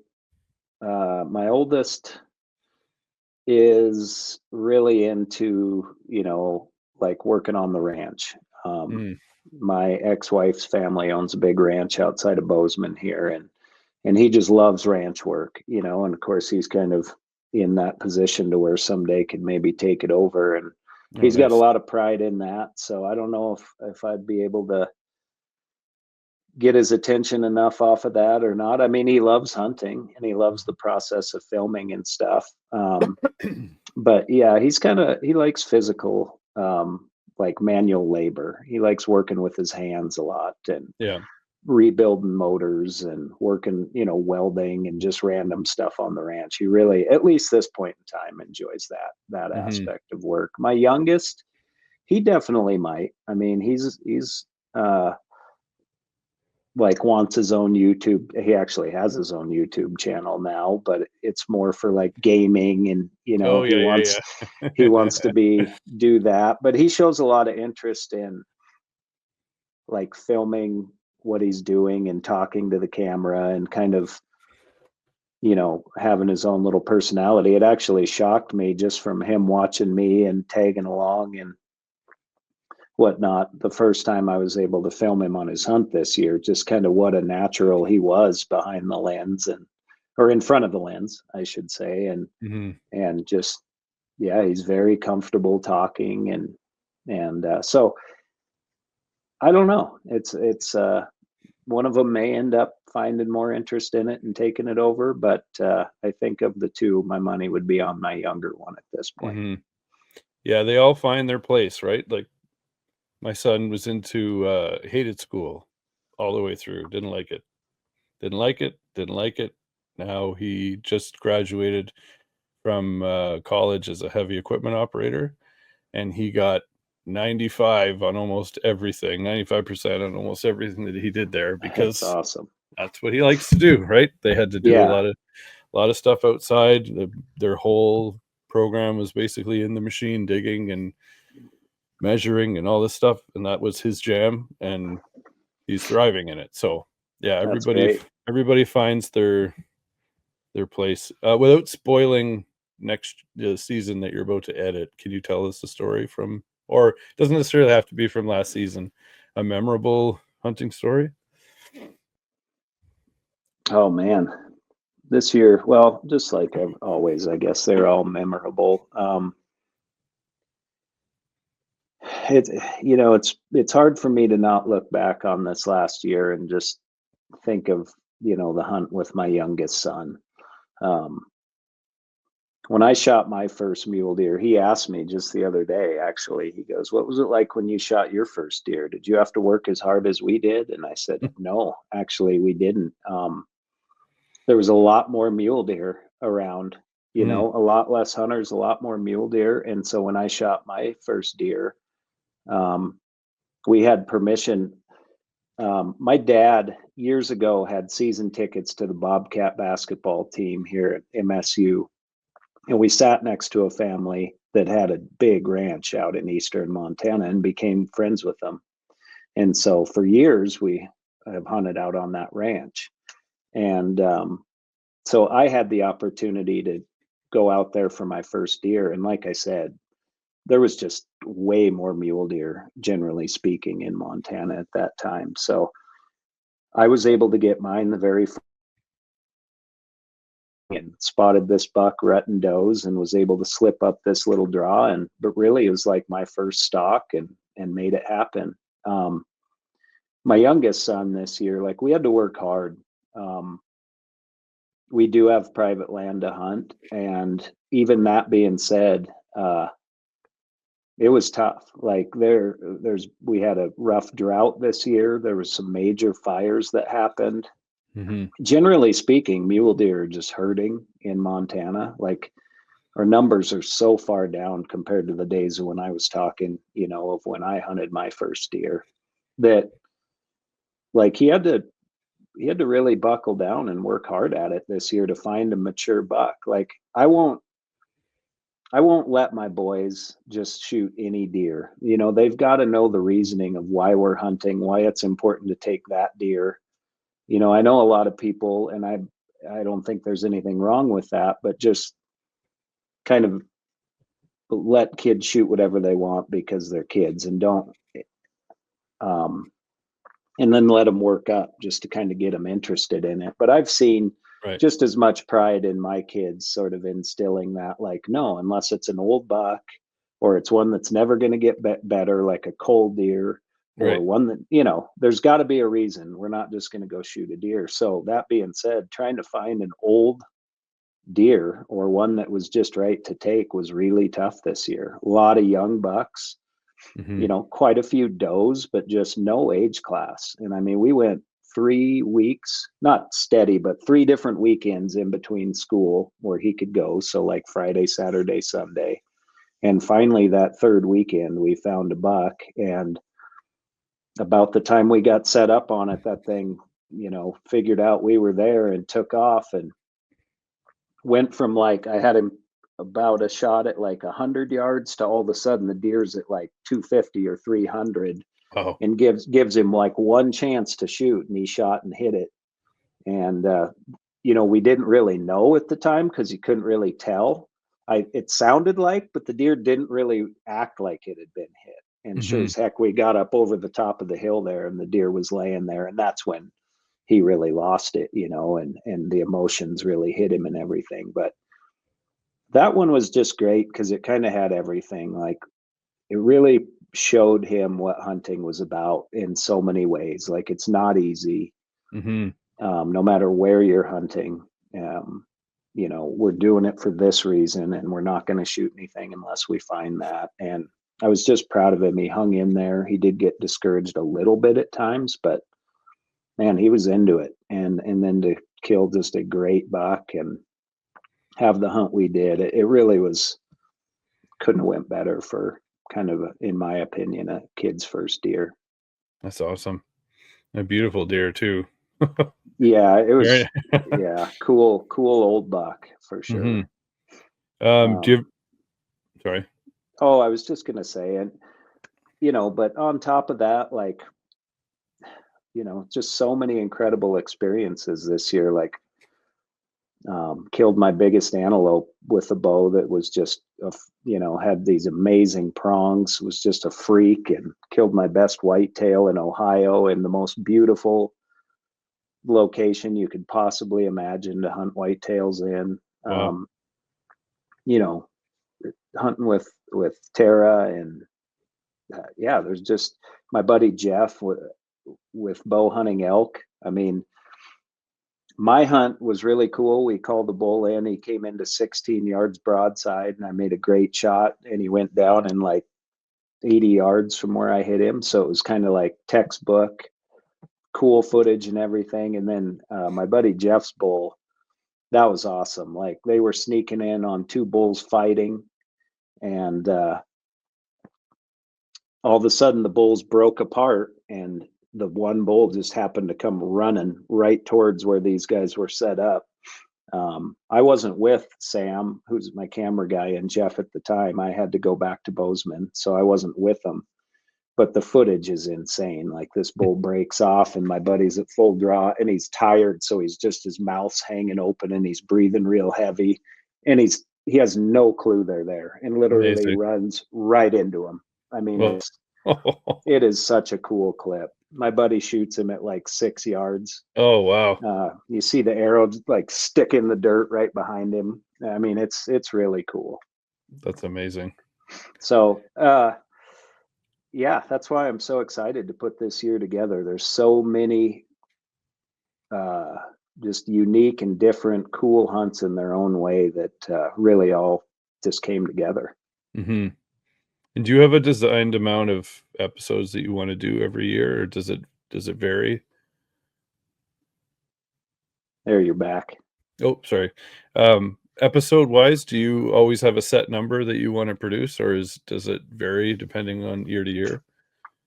oldest is really into, like working on the ranch. My ex-wife's family owns a big ranch outside of Bozeman here, and he just loves ranch work, and of course he's kind of in that position to where someday could maybe take it over, and he's got a lot of pride in that. So I don't know if I'd be able to get his attention enough off of that or not. I mean, he loves hunting and he loves the process of filming and stuff. But yeah, he likes physical, like manual labor. He likes working with his hands a lot and Yeah. rebuilding motors and working, welding and just random stuff on the ranch. He really, at least this point in time, enjoys that Hmm. aspect of work. My youngest, he definitely might. I mean, he's like wants his own YouTube. He actually has his own YouTube channel now, but it's more for like gaming and Oh he yeah, wants yeah, he yeah. wants to do that. But he shows a lot of interest in like filming what he's doing and talking to the camera and kind of having his own little personality. It actually shocked me just from him watching me and tagging along and whatnot the first time I was able to film him on his hunt this year, just kind of what a natural he was behind the lens or in front of the lens, I should say. Hmm. And just, yeah, he's very comfortable talking. So I don't know. It's one of them may end up finding more interest in it and taking it over. But I think of the two, my money would be on my younger one at this point. Hmm. Yeah, they all find their place, right? Like my son was into hated school all the way through. Didn't like it. Didn't like it. Didn't like it. Now he just graduated from college as a heavy equipment operator, and he got 95 on almost everything, 95% on almost everything that he did there That's because awesome. that's what he likes to do, right? They had to do Yeah, a lot of stuff outside. Their whole program was basically in the machine digging and measuring and all this stuff, and that was his jam, and he's thriving in it. So yeah, that's great. everybody finds their place. Without spoiling next season that you're about to edit, can you tell us a story from, or it doesn't necessarily have to be from last season, a memorable hunting story? Oh man, this year, well, just like always, I guess they're all memorable. It's it's hard for me to not look back on this last year and just think of the hunt with my youngest son. Um, when I shot my first mule deer, he asked me just the other day. Actually, he goes, "What was it like when you shot your first deer? Did you have to work as hard as we did?" And I said, "No, actually, we didn't." There was a lot more mule deer around, Mm, a lot less hunters, a lot more mule deer. And so when I shot my first deer, um, we had permission. My dad years ago had season tickets to the Bobcat basketball team here at MSU. And we sat next to a family that had a big ranch out in eastern Montana and became friends with them. And so for years, we have hunted out on that ranch. And so I had the opportunity to go out there for my first deer. And like I said, there was just way more mule deer, generally speaking, in Montana at that time. So I was able to get mine the very first and spotted this buck rutting does and was able to slip up this little draw. And but really it was like my first stalk and made it happen. Um, my youngest son this year, like we had to work hard. Um, we do have private land to hunt, and even that being said, it was tough. Like we had a rough drought this year. There was some major fires that happened. hmm. Generally speaking, mule deer are just hurting in Montana. Like our numbers are so far down compared to the days when I was talking, of when I hunted my first deer, that like he had to really buckle down and work hard at it this year to find a mature buck. Like I won't let my boys just shoot any deer. They've got to know the reasoning of why we're hunting, why it's important to take that deer. I know a lot of people, and I don't think there's anything wrong with that, but just kind of let kids shoot whatever they want because they're kids, and don't um and then let them work up just to kind of get them interested in it. But I've seen Right. just as much pride in my kids sort of instilling that, like, no, unless it's an old buck or it's one that's never going to get better, like a cold deer or Right. one that, there's got to be a reason. We're not just going to go shoot a deer. So that being said, trying to find an old deer or one that was just right to take was really tough this year. A lot of young bucks, Hmm. quite a few does, but just no age class. And I mean, we went 3 weeks, not steady, but 3 different weekends in between school where he could go. So like Friday, Saturday, Sunday. And finally, that third weekend, we found a buck. And about the time we got set up on it, that thing, figured out we were there and took off and went from like I had him about a shot at like 100 yards to all of a sudden the deer's at like 250 or 300 Oh. and gives him like one chance to shoot and he shot and hit it. And we didn't really know at the time because you couldn't really tell. It sounded like, but the deer didn't really act like it had been hit. And sure Hmm. as heck, we got up over the top of the hill there, and the deer was laying there, and that's when he really lost it, and the emotions really hit him and everything. But that one was just great because it kind of had everything. Like it really showed him what hunting was about in so many ways. Like it's not easy, Hmm. no matter where you're hunting. Um, we're doing it for this reason, and we're not going to shoot anything unless we find that. And I was just proud of him. He hung in there. He did get discouraged a little bit at times, but man, he was into it. And then to kill just a great buck and have the hunt we did, it really was couldn't have went better for kind of, in my opinion, a kid's first deer. That's awesome. A beautiful deer too. Yeah, it Right. was, yeah, cool old buck for Hmm. sure. Do Um, you? Sorry. oh, I was just gonna say, and but on top of that, like, just so many incredible experiences this year. Like, killed my biggest antelope with a bow that was just, had these amazing prongs. Was just a freak, and killed my best whitetail in Ohio in the most beautiful location you could possibly imagine to hunt whitetails in. Wow. You know, Hunting with Tara and yeah, there's just my buddy Jeff with bow hunting elk. I mean, my hunt was really cool. We called the bull in. He came into 16 yards broadside, and I made a great shot. And he went down in like 80 yards from where I hit him. So it was kind of like textbook, cool footage and everything. And then my buddy Jeff's bull, that was awesome. Like they were sneaking in on two bulls fighting, and all of a sudden the bulls broke apart, and the one bull just happened to come running right towards where these guys were set up. I wasn't with Sam, who's my camera guy, and Jeff at the time. I had to go back to Bozeman, so I wasn't with them. But the footage is insane. Like this bull breaks off, and my buddy's at full draw, and he's tired, so he's just his mouth's hanging open, and he's breathing real heavy, and he has no clue they're there, and literally Amazing. runs right into him. I mean, Well. it is such a cool clip. My buddy shoots him at like 6 yards. Oh wow. You see the arrow like stick in the dirt right behind him. I mean, it's really cool. That's amazing. So yeah, that's why I'm so excited to put this year together. There's so many uh, just unique and different, cool hunts in their own way that really all just came together. Hmm. And do you have a designed amount of episodes that you want to do every year, or does it vary? There, you're back. Oh, sorry. Episode wise, do you always have a set number that you want to produce, or does it vary depending on year to year?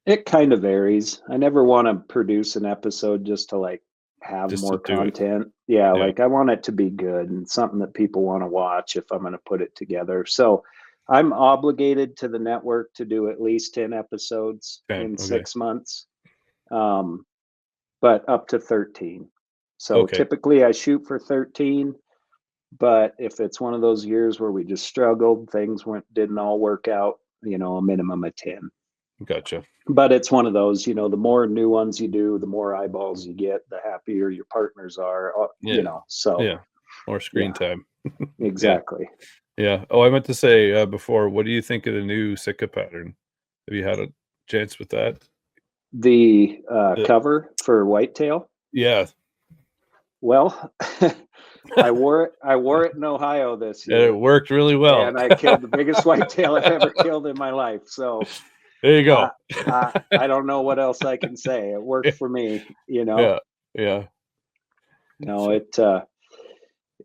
It kind of varies. I never want to produce an episode just to like have Just to more do it. content. Yeah, Yeah. like I want it to be good and something that people want to watch if I'm going to put it together. So I'm obligated to the network to do at least 10 episodes 10. in Okay. 6 months, um, but up to 13. So Okay. typically I shoot for 13, but if it's one of those years where we just struggled, things didn't all work out, a minimum of 10. Gotcha. But it's one of those, the more new ones you do, the more eyeballs you get, the happier your partners are, Yeah. so Yeah. More screen yeah, time. Yeah. exactly. Yeah. Oh, I meant to say before, what do you think of the new Sitka pattern? Have you had a chance with that? The The- cover for whitetail. yeah, Well, I wore it in Ohio this and it year, worked really well. and I killed the biggest whitetail I've ever killed in my life. So There you I, go. I don't know what else I can say. It worked for me, you know. Yeah, yeah. No, So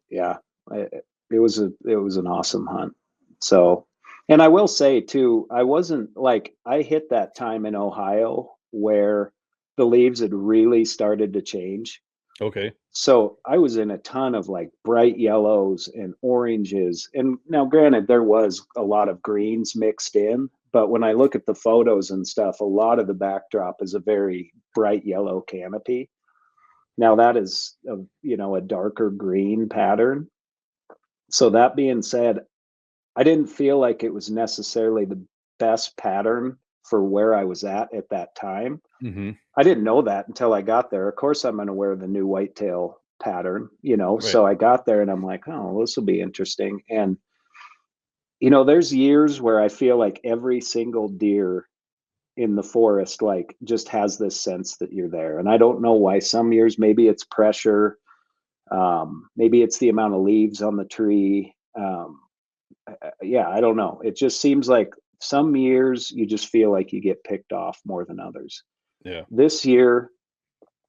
yeah, it was an awesome hunt. So, and I will say too, I wasn't like I hit that time in Ohio where the leaves had really started to change. okay, So I was in a ton of like bright yellows and oranges. And now, granted, there was a lot of greens mixed in, but when I look at the photos and stuff, a lot of the backdrop is a very bright yellow canopy. Now that is a darker green pattern. So that being said, I didn't feel like it was necessarily the best pattern for where I was at that time. hmm, I didn't know that until I got there. Of course, I'm unaware of the new whitetail pattern, right, So I got there and I'm like, oh, this will be interesting. And there's years where I feel like every single deer in the forest like just has this sense that you're there. And I don't know why. Some years maybe it's pressure, maybe it's the amount of leaves on the tree. Yeah, I don't know. It just seems like some years you just feel like you get picked off more than others. yeah, This year,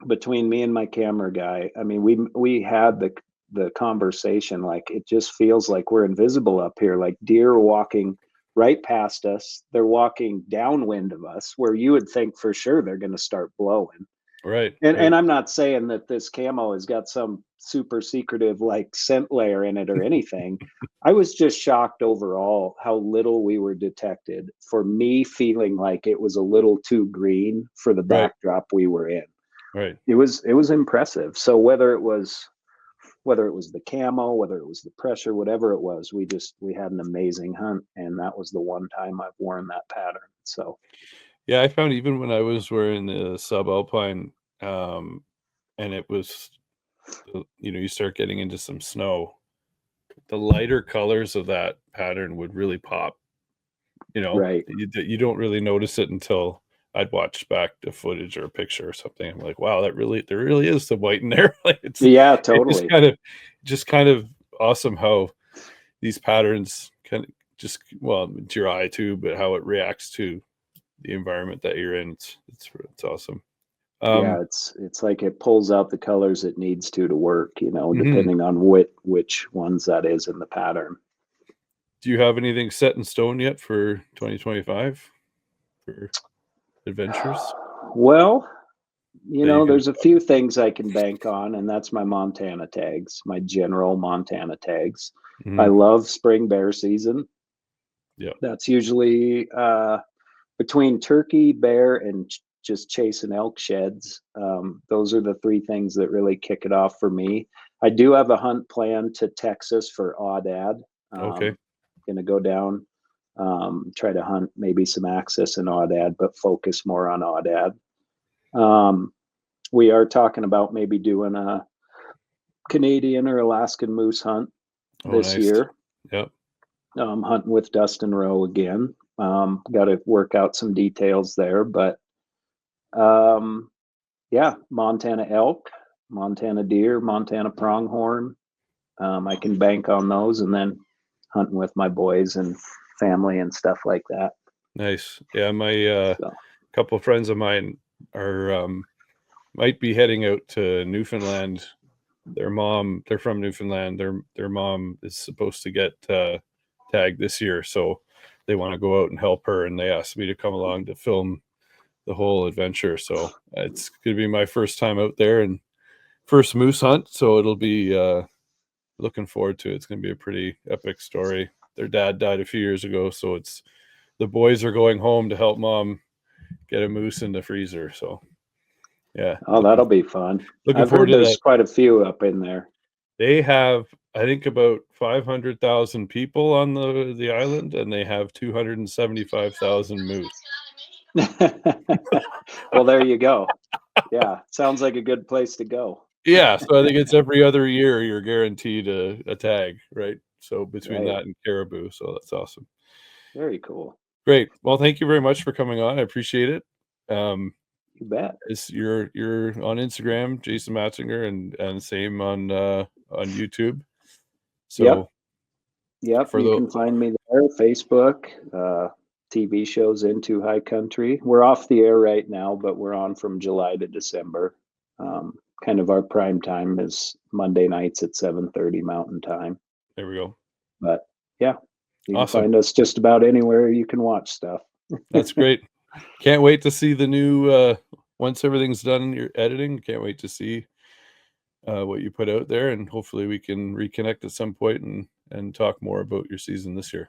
between me and my camera guy, I mean, we had the conversation. Like it just feels like we're invisible up here. Like deer are walking right past us. They're walking downwind of us, where you would think for sure they're going to start blowing. right, And right. I'm not saying that this camo has got some super secretive like scent layer in it or anything. I was just shocked overall how little we were detected, for me feeling like it was a little too green for the Right, backdrop we were in. right. It was impressive. So whether it was the camo, whether it was the pressure, whatever it was, we had an amazing hunt, and that was the one time I've worn that pattern. So Yeah, I found even when I was wearing the subalpine, and it was, you start getting into some snow, the lighter colors of that pattern would really pop. right. You don't really notice it until I'd watch back the footage or a picture or something. I'm like, wow, there really is some white in there. Like Yeah, it just totally. kind of awesome how these patterns kind of just, well, it's your eye too, but how it reacts to the environment that you're in. It's awesome. Yeah, Um, it's like it pulls out the colors it needs to work, mhm. depending on which ones that is in the pattern. Do you have anything set in stone yet for 2025 for adventures Well, that you can? there's a few things I can bank on, and that's my Montana tags, my general Montana tags. I Mhm. love spring bear season. Yeah. That's usually between turkey, bear, and just chasing elk sheds. Those are the three things that really kick it off for me. I do have a hunt plan to Texas for Aoudad. Okay. Going to go down, try to hunt maybe some access in Aoudad, but focus more on Aoudad. Um, we are talking about maybe doing a Canadian or Alaskan moose hunt Oh, this nice. year. Yep. Hunting with Dustin Rowe again. Got to work out some details there, but um, yeah, Montana elk, Montana deer, Montana pronghorn. I can bank on those, and then hunting with my boys and family and stuff like that. Nice. Yeah, my So, couple of friends of mine are might be heading out to Newfoundland. They're from Newfoundland. Their mom is supposed to get tagged this year, so they want to go out and help her, and they asked me to come along to film the whole adventure. So it's gonna be my first time out there and first moose hunt. So it'll be looking forward to it. It's gonna be a pretty epic story. Their dad died a few years ago, so it's the boys are going home to help mom get a moose in the freezer. So yeah, oh, that'll be fun. looking I've forward heard to there's that. quite a few up in there. They have, I think, about 500,000 people on the island, and they have 275,000 moose. Well, there you go. Yeah, sounds like a good place to go. Yeah, so I think it's every other year you're guaranteed a tag, right? So between Right. that and Caribou, so that's awesome. Very cool. Great. Well, thank you very much for coming on. I appreciate it. Um, You bet. You're on Instagram, Jason Matzinger, and same on YouTube. So Yep. for You the can find me there. Facebook, TV shows Into High Country. We're off the air right now, but we're on from July to December. Kind of our prime time is Monday nights at 7:30 Mountain Time. there we go. But yeah, you can Awesome. find us just about anywhere you can watch stuff. That's great. Can't wait to see the new once everything's done in your editing. Can't wait to see what you put out there, and hopefully we can reconnect at some point and talk more about your season this year.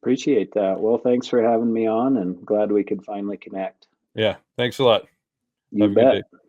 Appreciate that. Well, thanks for having me on, and glad we could finally connect. Yeah, thanks a lot. You Have a good day. bet.